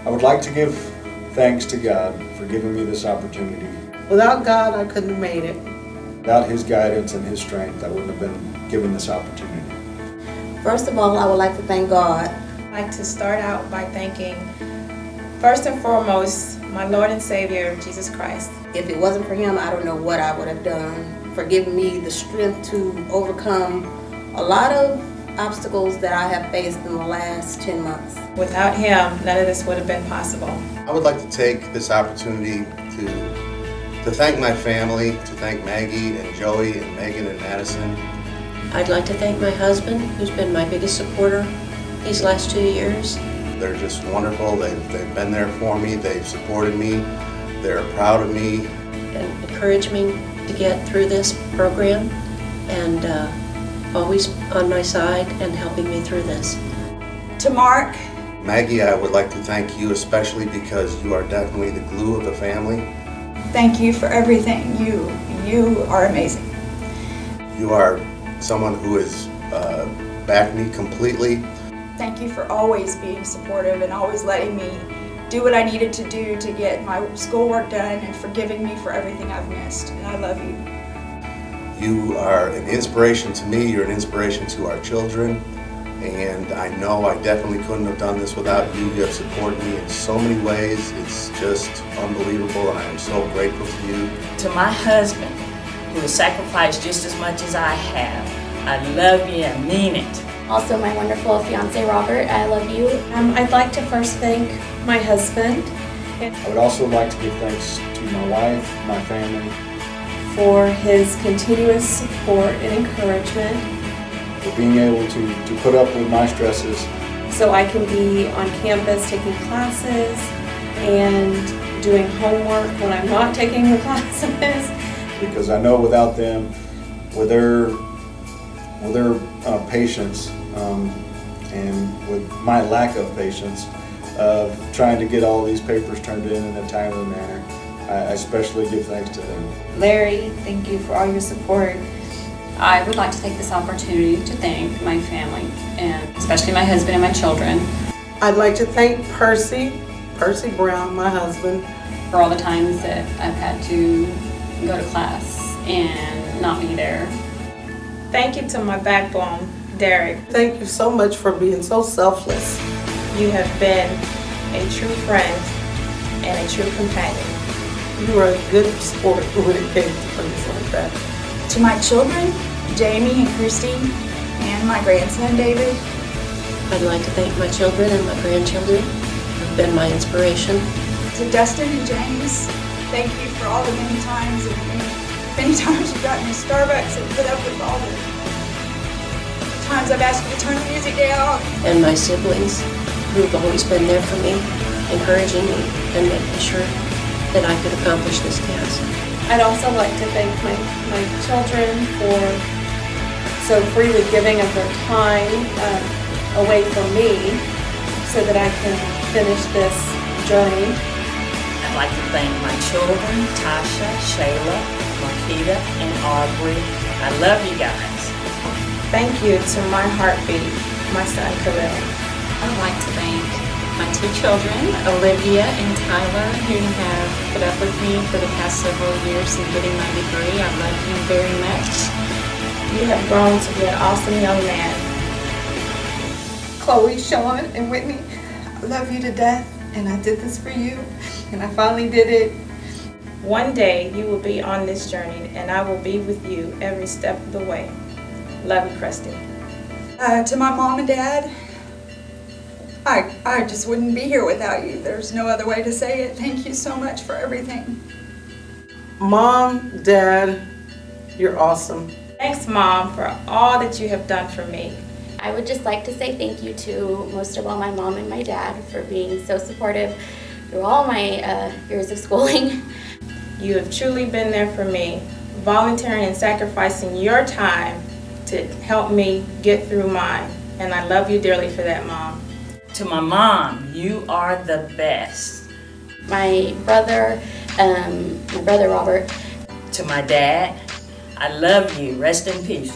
I would like to give thanks to God for giving me this opportunity. Without God, I couldn't have made it. Without His guidance and His strength, I wouldn't have been given this opportunity. First of all, I would like to thank God. I'd like to start out by thanking, first and foremost, my Lord and Savior, Jesus Christ. If it wasn't for Him, I don't know what I would have done, for giving me the strength to overcome a lot of obstacles that I have faced in the last 10 months. Without Him, none of this would have been possible. I would like to take this opportunity to thank my family, to thank Maggie and Joey and Megan and Madison. I'd like to thank my husband, who's been my biggest supporter these last 2 years. They're just wonderful. They've been there for me. They've supported me. They're proud of me. And encouraged me to get through this program, and always on my side and helping me through this. To Mark. Maggie, I would like to thank you especially because you are definitely the glue of the family. Thank you for everything. You are amazing. You are someone who has backed me completely. Thank you for always being supportive and always letting me do what I needed to do to get my schoolwork done, and forgiving me for everything I've missed. And I love you. You are an inspiration to me. You're an inspiration to our children. And I know I definitely couldn't have done this without you. You have supported me in so many ways. It's just unbelievable, and I am so grateful to you. To my husband, who has sacrificed just as much as I have, I love you and mean it. Also, my wonderful fiance, Robert, I love you. I'd like to first thank my husband. I would also like to give thanks to my wife, my family, for his continuous support and encouragement. For being able to put up with my stresses. So I can be on campus taking classes and doing homework when I'm not taking the classes. Because I know without them, with their patience and with my lack of patience of trying to get all these papers turned in a timely manner, I especially give thanks to them. Larry, thank you for all your support. I would like to take this opportunity to thank my family, and especially my husband and my children. I'd like to thank Percy Brown, my husband, for all the times that I've had to go to class and not be there. Thank you to my backbone, Derek. Thank you so much for being so selfless. You have been a true friend and a true companion. You were a good sport when it came to things like that. To my children, Jamie and Christine, and my grandson, David. I'd like to thank my children and my grandchildren who've been my inspiration. To Dustin and James, thank you for all the many times you've gotten to Starbucks and put up with all the times I've asked you to turn the music down. And my siblings who've always been there for me, encouraging me and making sure that I could accomplish this task. I'd also like to thank my children for so freely giving of their time away from me so that I can finish this journey. I'd like to thank my children, Tasha, Shayla, Marquita, and Aubrey. I love you guys. Thank you to my heartbeat, my son, Khalil. I'd like to thank my two children, Olivia and Tyler, who have put up with me for the past several years in getting my degree. I love you very much. You have grown to be an awesome young man. Chloe, Sean, and Whitney, I love you to death, and I did this for you, and I finally did it. One day you will be on this journey, and I will be with you every step of the way. Love you, Kristen. To my mom and dad, I just wouldn't be here without you. There's no other way to say it. Thank you so much for everything. Mom, Dad, you're awesome. Thanks, Mom, for all that you have done for me. I would just like to say thank you to, most of all, my mom and my dad for being so supportive through all my years of schooling. You have truly been there for me, volunteering and sacrificing your time to help me get through mine. And I love you dearly for that, Mom. To my mom, you are the best. My brother Robert. To my dad, I love you. Rest in peace.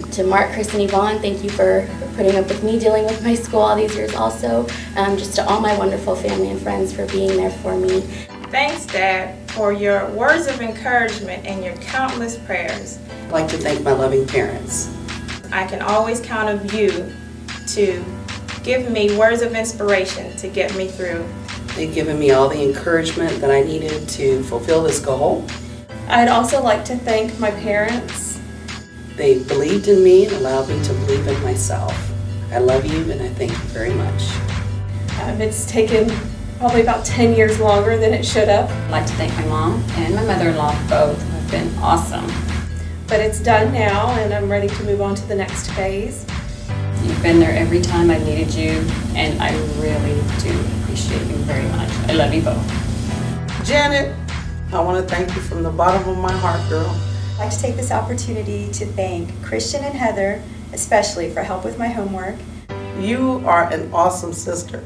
To Mark, Chris, and Yvonne, thank you for putting up with me dealing with my school all these years also. Just to all my wonderful family and friends for being there for me. Thanks, Dad, for your words of encouragement and your countless prayers. I'd like to thank my loving parents. I can always count on you to give me words of inspiration to get me through. They've given me all the encouragement that I needed to fulfill this goal. I'd also like to thank my parents. They believed in me and allowed me to believe in myself. I love you and I thank you very much. It's taken probably about 10 years longer than it should have. I'd like to thank my mom and my mother-in-law. Both have been awesome. But it's done now and I'm ready to move on to the next phase. You've been there every time I needed you, and I really do appreciate you very much. I love you both. Janet, I want to thank you from the bottom of my heart, girl. I'd like to take this opportunity to thank Christian and Heather, especially for help with my homework. You are an awesome sister.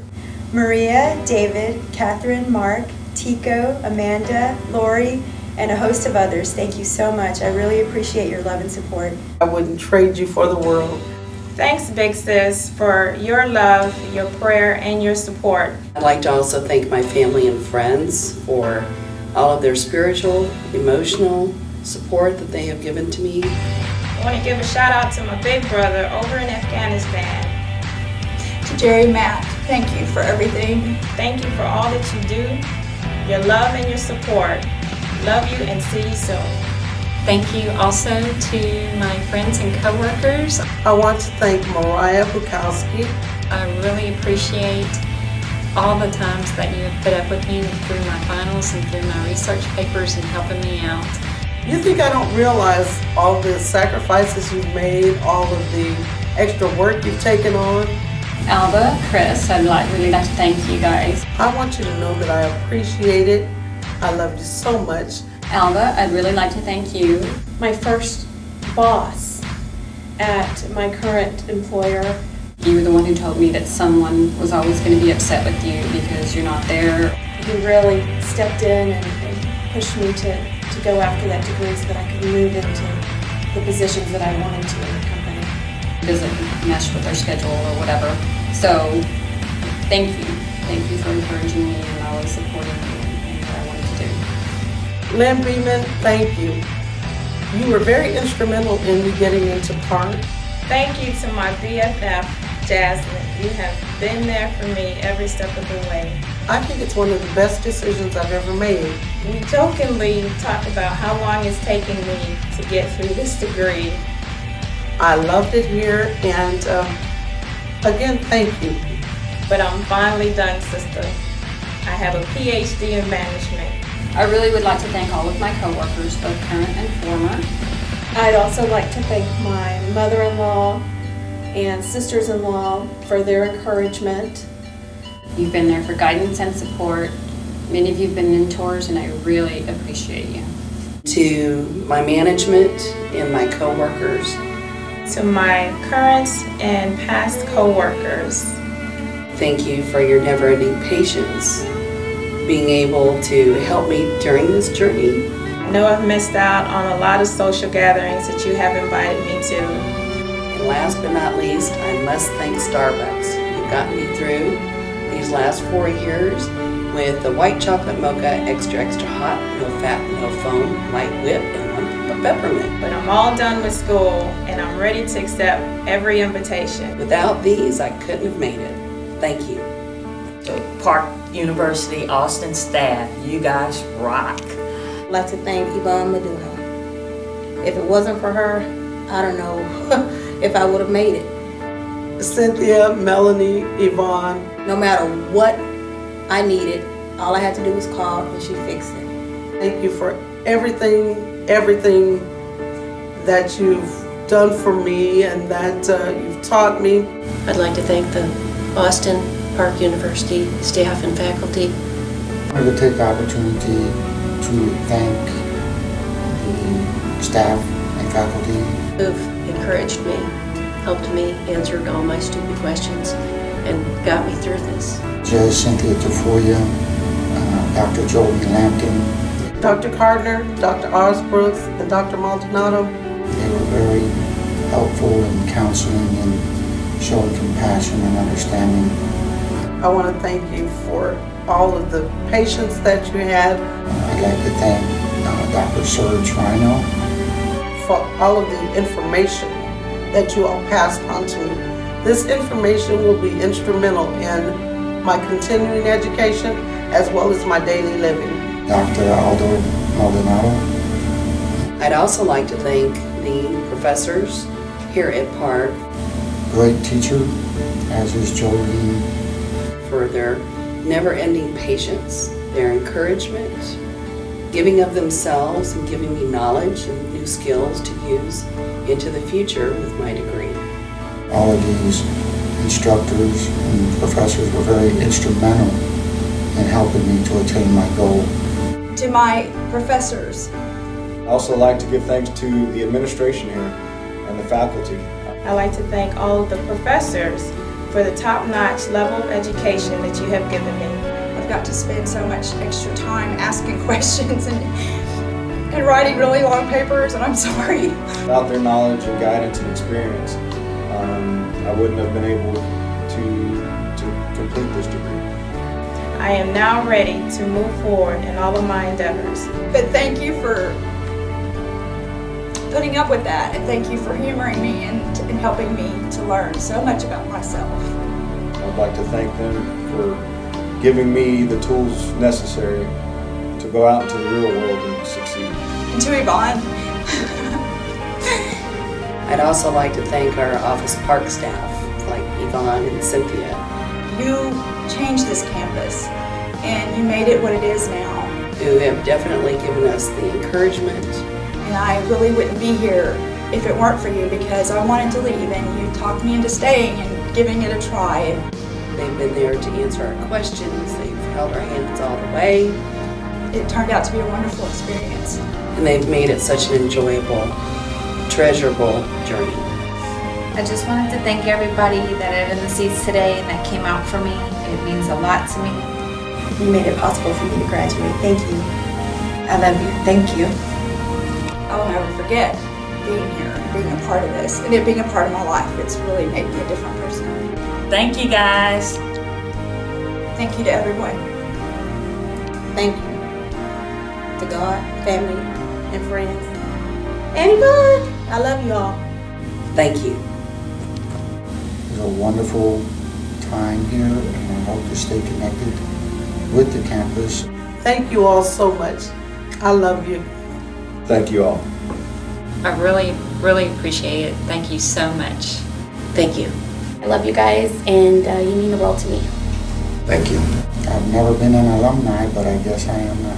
Maria, David, Catherine, Mark, Tico, Amanda, Lori, and a host of others. Thank you so much. I really appreciate your love and support. I wouldn't trade you for the world. Thanks, Big Sis, for your love, your prayer, and your support. I'd like to also thank my family and friends for all of their spiritual, emotional support that they have given to me. I want to give a shout out to my big brother over in Afghanistan. To Jerry, Matt, thank you for everything. Thank you for all that you do, your love and your support. Love you and see you soon. Thank you also to my friends and coworkers. I want to thank Mariah Bukowski. I really appreciate all the times that you have put up with me through my finals and through my research papers and helping me out. You think I don't realize all the sacrifices you've made, all of the extra work you've taken on? Alba, Chris, I'd really like to thank you guys. I want you to know that I appreciate it. I love you so much. Alba, I'd really like to thank you. My first boss at my current employer. You were the one who told me that someone was always going to be upset with you because you're not there. He really stepped in and pushed me to go after that degree so that I could move into the positions that I wanted to in the company. It doesn't mesh with our schedule or whatever. So, thank you. Thank you for encouraging me and always supporting me in what I wanted to do. Lynn Beeman, thank you. You were very instrumental in me getting into PART. Thank you to my BFF, Jasmine. You have been there for me every step of the way. I think it's one of the best decisions I've ever made. We jokingly talk about how long it's taken me to get through this degree. I loved it here, and again, thank you. But I'm finally done, sister. I have a PhD in management. I really would like to thank all of my coworkers, both current and former. I'd also like to thank my mother-in-law and sisters-in-law for their encouragement. You've been there for guidance and support. Many of you have been mentors, and I really appreciate you. To my management and my coworkers. To my current and past coworkers. Thank you for your never-ending patience, being able to help me during this journey. I know I've missed out on a lot of social gatherings that you have invited me to. And last but not least, I must thank Starbucks. You've gotten me through these last 4 years with the white chocolate mocha, extra hot, no fat, no foam, light whip, and 1 peppermint. But I'm all done with school and I'm ready to accept every invitation. Without these, I couldn't have made it. Thank you. So Park University Austin staff, you guys rock. I'd like to thank Yvonne Moduno. If it wasn't for her, I don't know if I would have made it. Cynthia, Melanie, Yvonne. No matter what I needed, all I had to do was call and she fixed it. Thank you for everything that you've done for me and that you've taught me. I'd like to thank the Austin Park University staff and faculty. I would take the opportunity to thank the staff and faculty Who've encouraged me, helped me, answered all my stupid questions, and got me through this. Judge Cynthia Tafoya, Dr. Joey Lampton, Dr. Gardner, Dr. Osbrooks, and Dr. Maldonado. They were very helpful in counseling and showing compassion and understanding. I want to thank you for all of the patience that you had. I'd like to thank Dr. Serge Rhino for all of the information that you all passed on to me. This information will be instrumental in my continuing education as well as my daily living. Dr. Aldo Maldonado. I'd also like to thank the professors here at Park. Great teacher, as is Jolene. For their never-ending patience, their encouragement, giving of themselves and giving me knowledge and new skills to use into the future with my degree. All of these instructors and professors were very instrumental in helping me to attain my goal. To my professors. I also like to give thanks to the administration here and the faculty. I'd like to thank all of the professors for the top-notch level of education that you have given me. I've got to spend so much extra time asking questions and writing really long papers, and I'm sorry. Without their knowledge and guidance and experience, I wouldn't have been able to complete this degree. I am now ready to move forward in all of my endeavors. But thank you for putting up with that, and thank you for humoring me and helping me to learn so much about myself. I'd like to thank them for giving me the tools necessary to go out into the real world and succeed. And to Yvonne. I'd also like to thank our office park staff, like Yvonne and Cynthia. You changed this campus, and you made it what it is now. Who have definitely given us the encouragement. And I really wouldn't be here if it weren't for you, because I wanted to leave, and you talked me into staying and giving it a try. They've been there to answer our questions. They've held our hands all the way. It turned out to be a wonderful experience. And they've made it such an enjoyable, treasurable journey. I just wanted to thank everybody that are in the seats today and that came out for me. It means a lot to me. You made it possible for me to graduate. Thank you. I love you. Thank you. I will never forget being here and being a part of this, and it being a part of my life. It's really made me a different person. Thank you, guys. Thank you to everyone. Thank you to God, family, and friends. And Yvonne, I love you all. Thank you. It was a wonderful time here, and I hope to stay connected with the campus. Thank you all so much. I love you. Thank you all. I really, really appreciate it. Thank you so much. Thank you. I love you guys, and you mean the world to me. Thank you. I've never been an alumni, but I guess I am now.